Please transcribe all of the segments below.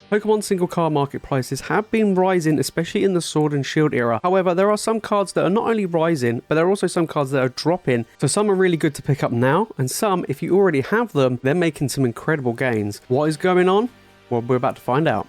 Pokemon single card market prices have been rising, especially in the Sword and Shield era. However, there are some cards that are not only rising, but there are also some cards that are dropping. So some are really good to pick up now, and some, if you already have them, they're making some incredible gains. What is going on? Well, we're about to find out.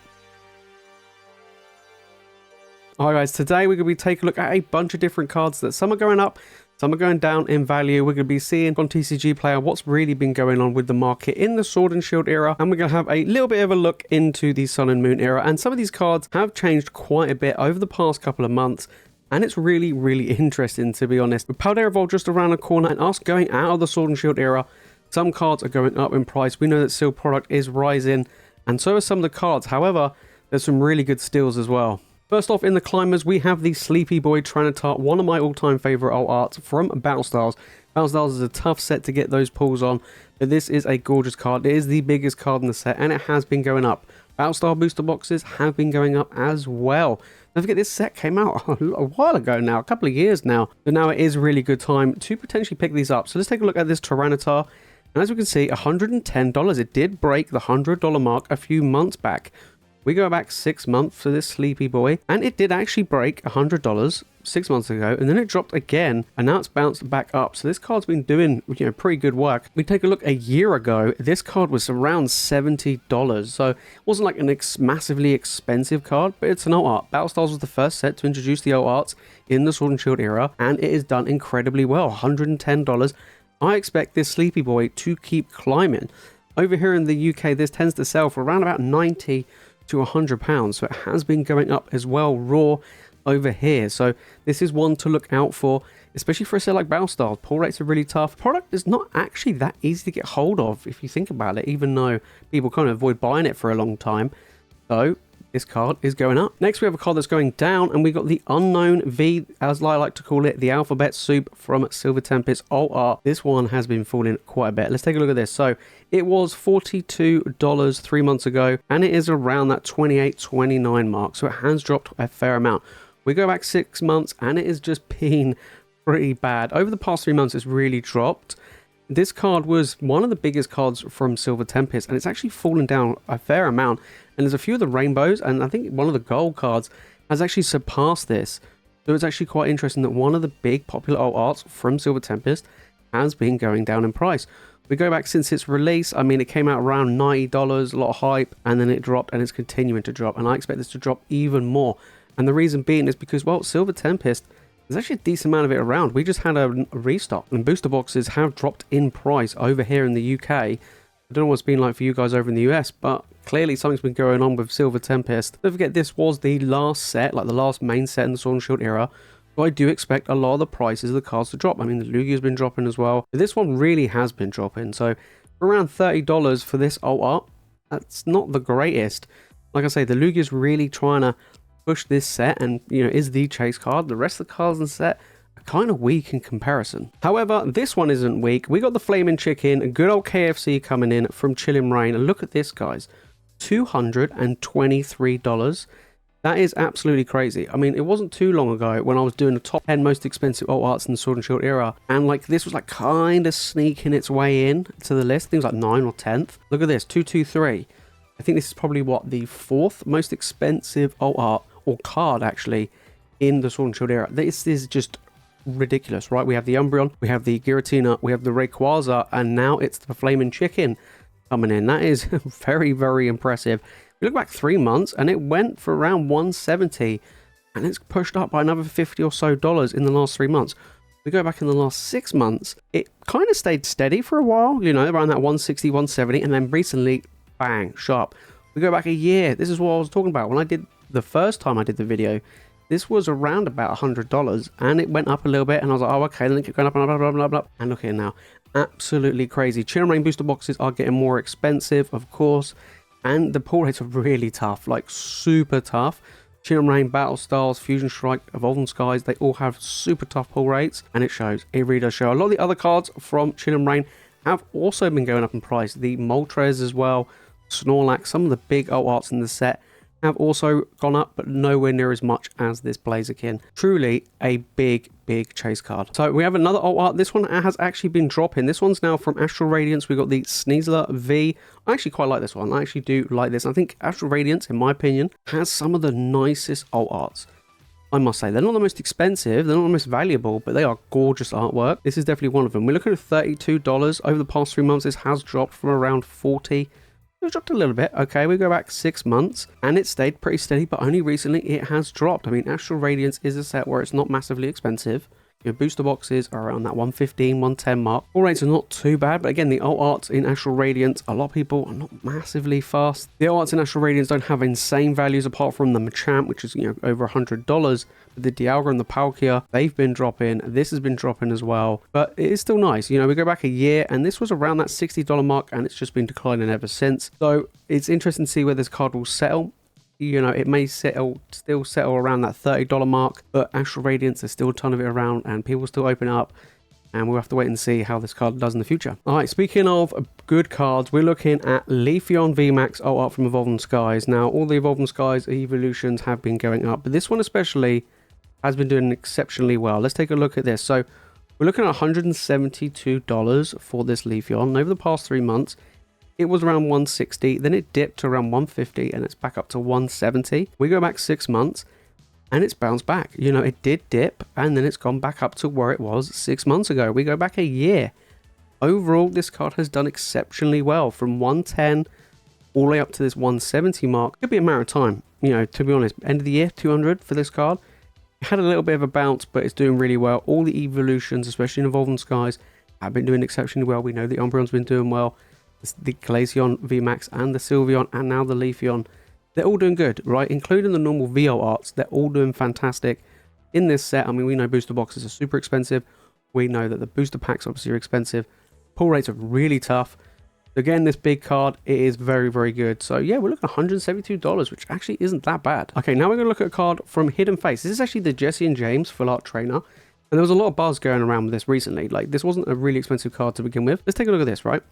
Alright guys, today we're going to be taking a look at a bunch of different cards that some are going up, some are going down in value. We're going to be seeing on TCG Player what's really been going on with the market in the Sword and Shield era, and we're going to have a little bit of a look into the Sun and Moon era, and some of these cards have changed quite a bit over the past couple of months, and it's really interesting, to be honest. With Paldea Evolved just around the corner and us going out of the Sword and Shield era, some cards are going up in price. We know that sealed product is rising, and so are some of the cards. However, there's some really good steals as well. First off, in the climbers, we have the Sleepy Boy Tranitar, one of my all-time favourite alt arts from Battle Styles. Battle Styles is a tough set to get those pulls on, but this is a gorgeous card. It is the biggest card in the set, and it has been going up. Battle Style booster boxes have been going up as well. Don't forget, this set came out a while ago now, a couple of years now, but now it is a really good time to potentially pick these up. So let's take a look at this Tyranitar, and as we can see, $110. It did break the $100 mark a few months back. We go back 6 months for this Sleepy Boy, and it did actually break $100 6 months ago, and then it dropped again, and now it's bounced back up. So this card's been doing, pretty good work. We take a look a year ago, this card was around $70, so it wasn't like an massively expensive card, but it's an alt art. Battle Styles was the first set to introduce the alt arts in the Sword and Shield era, and it is done incredibly well. $110. I expect this Sleepy Boy to keep climbing. Over here in the UK, this tends to sell for around about £90 to £100, so it has been going up as well raw over here. So this is one to look out for, especially for a set like Battle Styles. Pull rates are really tough. Product is not actually that easy to get hold of if you think about it, even though people kind of avoid buying it for a long time. So this card is going up. Next we have a card that's going down, and we got the Unknown V, as I like to call it, the Alphabet Soup from Silver Tempest alt art. This one has been falling quite a bit. Let's take a look at this. So it was $42 3 months ago, and it is around that $28-29 mark, so it has dropped a fair amount. We go back 6 months, and it has just been pretty bad. Over the past 3 months, it's really dropped. This card was one of the biggest cards from Silver Tempest, and it's actually fallen down a fair amount. And there's a few of the rainbows, and I think one of the gold cards has actually surpassed this. So it's actually quite interesting that one of the big popular alt arts from Silver Tempest has been going down in price. We go back since its release. I mean, it came out around $90, a lot of hype, and then it dropped, and it's continuing to drop. And I expect this to drop even more. And the reason being is because, well, Silver Tempest, there's actually a decent amount of it around. We just had a restock, and booster boxes have dropped in price over here in the UK. I don't know what it's been like for you guys over in the US, but clearly something's been going on with Silver Tempest. Don't forget, this was the last set, like the last main set in the Sword and Shield era. So I do expect a lot of the prices of the cards to drop. I mean, the Lugia's been dropping as well, but this one really has been dropping. So around $30 for this alt art, that's not the greatest. Like I say, the Lugia's really trying to push this set, and is the chase card. The rest of the cards in the set are kind of weak in comparison. However, this one isn't weak. We got the Flaming Chicken, a good old KFC coming in from Chillin' Rain, and look at this, guys, $223. That is absolutely crazy. I mean, it wasn't too long ago when I was doing the top 10 most expensive alt arts in the Sword and Shield era, and like this was like kind of sneaking its way in to the list. Things like 9th or 10th. Look at this, 223. I think this is probably what, the 4th most expensive alt art or card actually in the Sword and Shield era. This is just ridiculous, right? We have the Umbreon, we have the Giratina, we have the Rayquaza, and now it's the Flaming Chicken coming in. That is very impressive. We look back 3 months, and it went for around $170, and it's pushed up by another $50 or so in the last 3 months. We go back in the last 6 months, it kind of stayed steady for a while, around that 160, 170, and then recently, bang, sharp. We go back a year. This is what I was talking about when I did the first time I did the video. This was around about $100, and it went up a little bit, and I was like, oh, okay, then it kept going up and up. And look here now, absolutely crazy. Chillin' Rain booster boxes are getting more expensive, of course, and the pull rates are really tough, like super tough. Chillin' Rain, Battle Styles, Fusion Strike, Evolving Skies, they all have super tough pull rates, and it shows. It really does show. A lot of the other cards from Chillin' Rain have also been going up in price. The Moltres as well, Snorlax, some of the big alt arts in the set have also gone up, but nowhere near as much as this Blaziken. Truly a big chase card. So we have another alt art. This one has actually been dropping. This one's now from Astral Radiance. We've got the Sneezler V. I actually quite like this one. I actually do like this. I think Astral Radiance, in my opinion, has some of the nicest alt arts. I must say, they're not the most expensive, they're not the most valuable, but they are gorgeous artwork. This is definitely one of them. We're looking at $32. Over the past 3 months, this has dropped from around 40. It's dropped a little bit. Okay, we go back 6 months and it stayed pretty steady, but only recently it has dropped. I mean, Astral Radiance is a set where it's not massively expensive. Your booster boxes are around that 115, 110 mark. All rates are not too bad, but again, the alt arts in Astral Radiance, a lot of people are not massively fast. The alt arts in Astral Radiance don't have insane values apart from the Machamp, which is, over $100. But the Dialga and the Palkia, they've been dropping. This has been dropping as well, but it is still nice. We go back a year and this was around that $60 mark and it's just been declining ever since. So it's interesting to see where this card will settle. It may still settle around that $30 mark, but Astral Radiance, there's still a ton of it around and people still open up, and we'll have to wait and see how this card does in the future. All right, speaking of good cards, we're looking at Leafeon V Max alt art from Evolving Skies. Now, all the Evolving Skies evolutions have been going up, but this one especially has been doing exceptionally well. Let's take a look at this. So we're looking at $172 for this Leafeon. And over the past 3 months, it was around 160, then it dipped to around 150, and it's back up to 170. We go back 6 months, and it's bounced back. It did dip, and then it's gone back up to where it was 6 months ago. We go back a year. Overall, this card has done exceptionally well, from 110 all the way up to this 170 mark. Could be a matter of time, to be honest. End of the year, 200 for this card. It had a little bit of a bounce, but it's doing really well. All the evolutions, especially in Evolving Skies, have been doing exceptionally well. We know the Umbreon's been doing well. The Glaceon VMAX and the Sylveon and now the Leafeon, they're all doing good, right? Including the normal VO arts, they're all doing fantastic in this set. I mean, we know booster boxes are super expensive. We know that the booster packs obviously are expensive. Pull rates are really tough. Again, this big card, it is very good. So yeah, we're looking at $172, which actually isn't that bad. Okay, now we're going to look at a card from Hidden Fates. This is actually the Jesse and James Full Art Trainer. And there was a lot of buzz going around with this recently. Like, this wasn't a really expensive card to begin with. Let's take a look at this, right?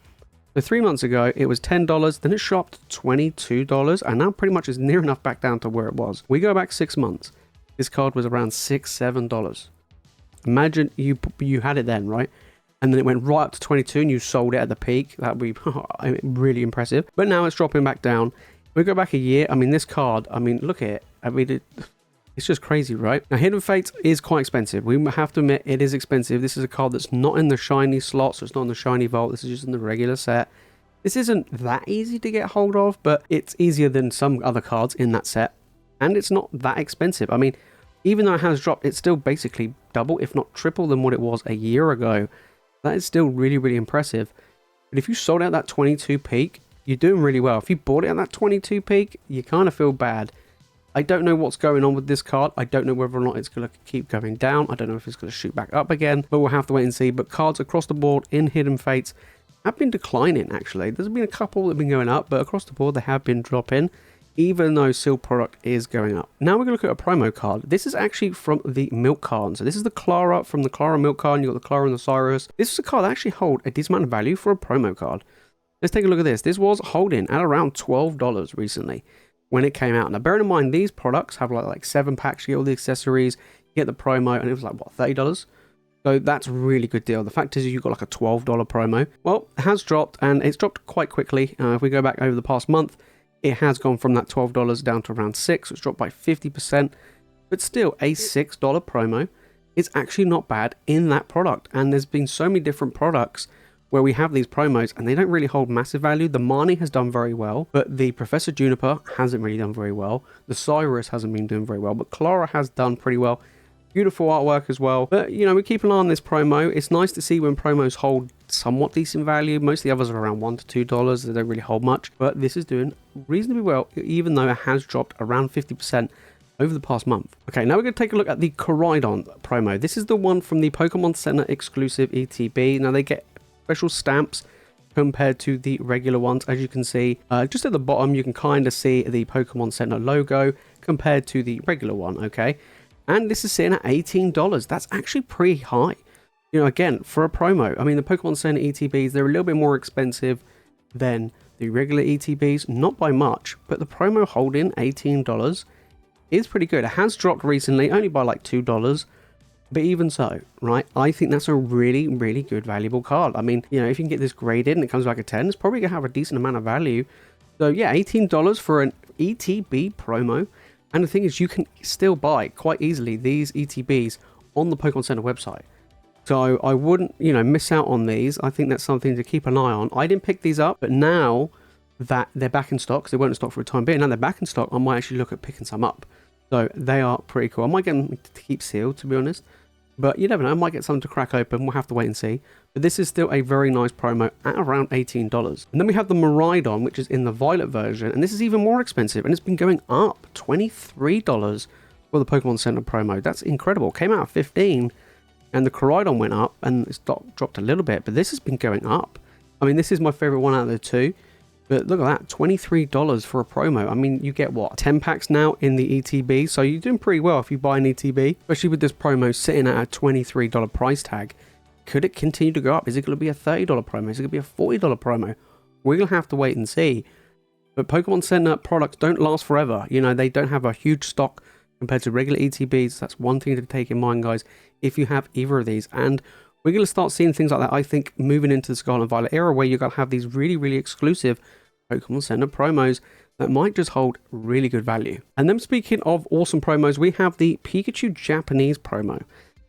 So 3 months ago, it was $10, then it shopped to $22, and now pretty much is near enough back down to where it was. We go back 6 months. This card was around $6, $7. Imagine you had it then, right? And then it went right up to 22 and you sold it at the peak. That would be really impressive. But now it's dropping back down. We go back a year. I mean, this card, look at it. It's just crazy, right? Now, Hidden Fates is quite expensive. We have to admit it is expensive. This is a card that's not in the shiny slot, so it's not in the shiny vault. This is just in the regular set. This isn't that easy to get hold of, but it's easier than some other cards in that set. And it's not that expensive. I mean, even though it has dropped, it's still basically double, if not triple than what it was a year ago. That is still really impressive. But if you sold out that 22 peak, you're doing really well. If you bought it at that 22 peak, you kind of feel bad. I don't know what's going on with this card. I don't know whether or not it's going to keep going down. I don't know if it's going to shoot back up again, but we'll have to wait and see. But cards across the board in Hidden Fates have been declining, actually. There's been a couple that have been going up, but across the board they have been dropping, even though Seal product is going up. Now we're going to look at a promo card. This is actually from the Milk card. So this is the Clara from the Clara Milk card. You've got the Clara and the Cyrus. This is a card that actually hold a decent amount of value for a promo card. Let's take a look at this. This was holding at around $12 recently when it came out. Now, bearing in mind, these products have like 7 packs. You get all the accessories, you get the promo, and it was like, what, $30? So that's a really good deal. The fact is you got like a $12 promo. Well, it has dropped, and it's dropped quite quickly. If we go back over the past month, it has gone from that $12 down to around $6. It's dropped by 50%, but still a $6 promo is actually not bad in that product. And there's been so many different products where we have these promos and they don't really hold massive value. The Marnie has done very well, but the Professor Juniper hasn't really done very well. The Cyrus hasn't been doing very well, but Clara has done pretty well. Beautiful artwork as well. But, we keep an eye on this promo. It's nice to see when promos hold somewhat decent value. Most of the others are around $1 to $2. They don't really hold much, but this is doing reasonably well, even though it has dropped around 50% over the past month. Okay, now we're going to take a look at the Corridon promo. This is the one from the Pokemon Center exclusive ETB. Now they get special stamps compared to the regular ones. As you can see, just at the bottom, you can kind of see the Pokemon Center logo compared to the regular one, okay? And this is sitting at $18. That's actually pretty high. Again, for a promo. I mean, the Pokemon Center ETBs, they're a little bit more expensive than the regular ETBs, not by much, but the promo holding $18 is pretty good. It has dropped recently, only by like $2, but even so, right, I think that's a really, really good valuable card. I mean, you know, if you can get this graded and it comes back a 10, it's probably going to have a decent amount of value. So yeah, $18 for an ETB promo. And the thing is, you can still buy quite easily these ETBs on the Pokemon Center website. So I wouldn't, you know, miss out on these. I think that's something to keep an eye on. I didn't pick these up, but now that they're back in stock, because they weren't in stock for a time being, now they're back in stock, I might actually look at picking some up. So they are pretty cool. I might get them to keep sealed, to be honest. But you never know, I might get something to crack open. We'll have to wait and see. But this is still a very nice promo at around $18. And then we have the Corridon, which is in the Violet version. And this is even more expensive. And it's been going up $23 for the Pokemon Center promo. That's incredible. Came out at $15. And the Corridon went up. And it's dropped a little bit. But this has been going up. I mean, this is my favorite one out of the two. But look at that, $23 for a promo. I mean, you get what, 10 packs now in the ETB. So you're doing pretty well if you buy an ETB, especially with this promo sitting at a $23 price tag. Could it continue to go up? Is it going to be a $30 promo? Is it going to be a $40 promo? We're going to have to wait and see. But Pokemon Center products don't last forever. You know, they don't have a huge stock compared to regular ETBs. That's one thing to take in mind, guys, if you have either of these. And we're going to start seeing things like that, I think, moving into the Scarlet and Violet era, where you're going to have these really, really exclusive Pokemon Center promos that might just hold really good value. And then speaking of awesome promos, we have the Pikachu Japanese promo.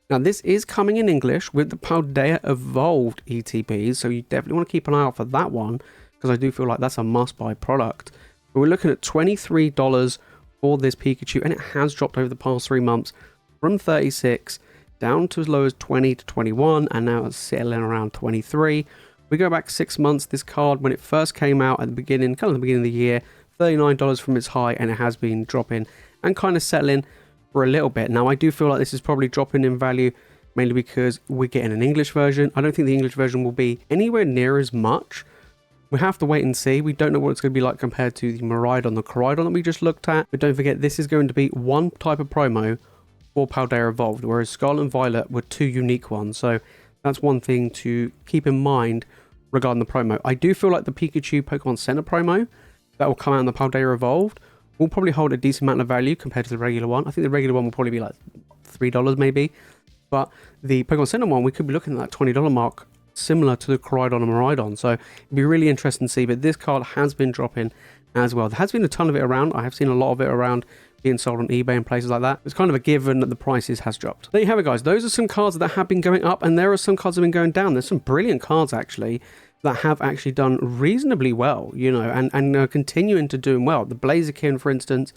Now, this is coming in English with the Paldea Evolved ETBs, so you definitely want to keep an eye out for that one, because I do feel like that's a must-buy product. But we're looking at $23 for this Pikachu, and it has dropped over the past 3 months from 36 down to as low as 20 to 21, and now it's settling around 23. We go back 6 months, this card, when it first came out at the beginning, kind of the beginning of the year, $39 from its high, and it has been dropping and kind of settling for a little bit. Now, I do feel like this is probably dropping in value, mainly because we're getting an English version. I don't think the English version will be anywhere near as much. We have to wait and see. We don't know what it's going to be like compared to the Corridon that we just looked at. But don't forget, this is going to be one type of promo for Paldea Evolved, whereas Scarlet and Violet were two unique ones. So that's one thing to keep in mind regarding the promo. I do feel like the Pikachu Pokemon Center promo that will come out in the Paldea Evolved will probably hold a decent amount of value compared to the regular one. I think the regular one will probably be like $3 maybe. But the Pokemon Center one, we could be looking at that $20 mark, similar to the Corridon and Corridon. So it'd be really interesting to see. But this card has been dropping as well. There has been a ton of it around. I have seen a lot of it around being sold on eBay and places like that. It's kind of a given that the prices has dropped. There you have it, guys. Those are some cards that have been going up, and there are some cards that have been going down. There's some brilliant cards actually that have actually done reasonably well, you know, and are continuing to do well. The Blaziken, for instance,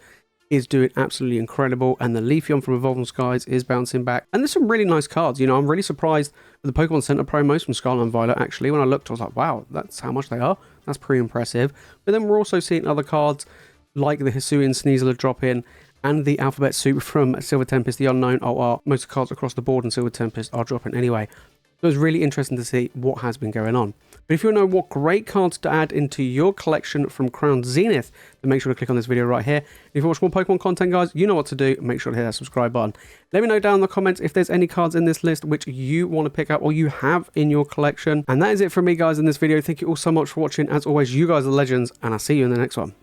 is doing absolutely incredible, and the Leafeon from Evolving Skies is bouncing back. And there's some really nice cards. You know, I'm really surprised with the Pokemon Center promos from Scarlet and Violet. Actually, when I looked, I was like, wow, that's how much they are. That's pretty impressive. But then we're also seeing other cards like the Hisuian Sneezler drop in, and the Alphabet Soup from Silver Tempest, the Unknown. Most cards across the board in Silver Tempest are dropping anyway. So it's really interesting to see what has been going on. But if you want to know what great cards to add into your collection from Crown Zenith, then make sure to click on this video right here. If you watch more Pokemon content, guys, you know what to do. Make sure to hit that subscribe button. Let me know down in the comments if there's any cards in this list which you want to pick up or you have in your collection. And that is it from me, guys, in this video. Thank you all so much for watching. As always, you guys are legends, and I'll see you in the next one.